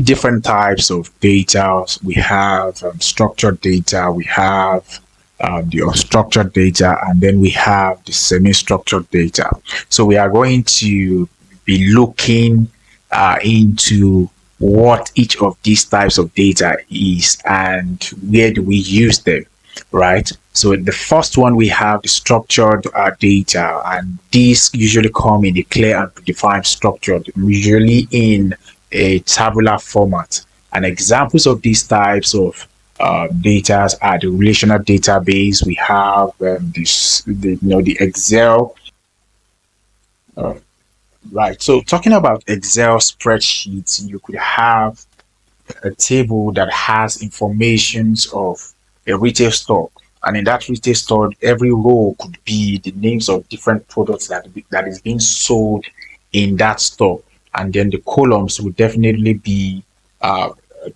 different types of data. We have structured data, we have the unstructured data, and then we have the semi-structured data. So we are going to be looking into what each of these types of data is and where do we use them, right? So the first one, we have the structured data, and these usually come in a clear and predefined structure, usually in a tabular format. And examples of these types of data are the relational database. We have the Excel. Uh, right. So talking about Excel spreadsheets, you could have a table that has informations of a retail store, and in that retail store, every row could be the names of different products that is being sold in that store, and then the columns would definitely be uh,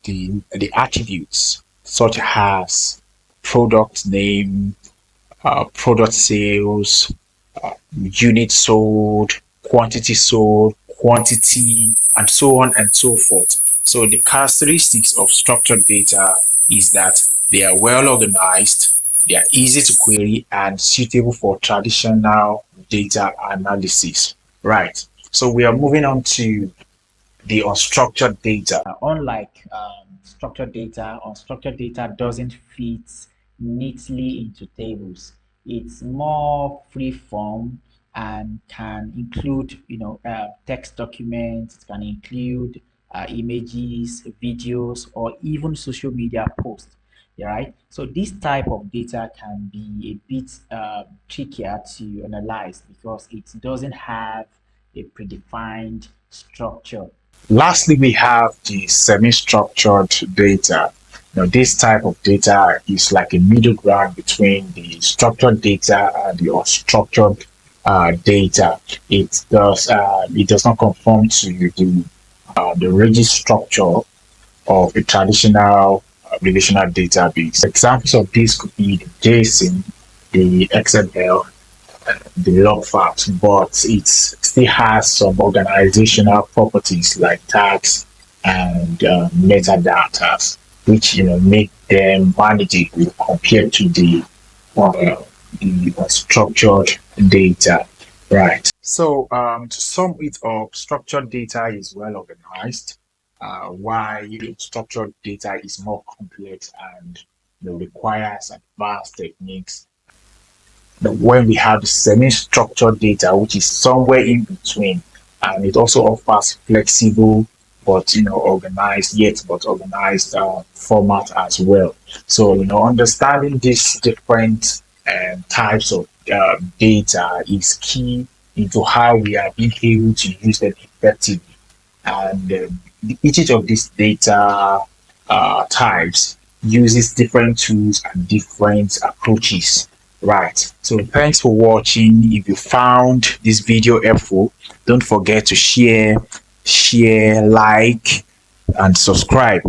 the attributes such as product name, product sales, unit sold, quantity, and so on and so forth. So the characteristics of structured data is that they are well organized, they are easy to query, and suitable for traditional data analysis. Right. So we are moving on to the unstructured data. Unlike structured data, unstructured data doesn't fit neatly into tables. It's more free form and can include, text documents. It can include images, videos, or even social media posts. Yeah, right. So this type of data can be a bit trickier to analyze because it doesn't have a predefined structure. Lastly, we have the semi-structured data. Now, this type of data is like a middle ground between the structured data and the unstructured data. It does not conform to the rigid structure of a traditional relational database. Examples of this could be the JSON, the XML, the log files, but it still has some organizational properties like tags and metadata, which make them manageable compared to the structured data. Right. So to sum it up, structured data is well organized, while structured data is more complex and requires advanced techniques. But when we have semi-structured data, which is somewhere in between, and it also offers flexible but organized, yet but organized format as well. So understanding these different types of data is key into how we are being able to use them effectively. And each of these data types uses different tools and different approaches. Right. So thanks for watching. If you found this video helpful, don't forget to share, like, and subscribe.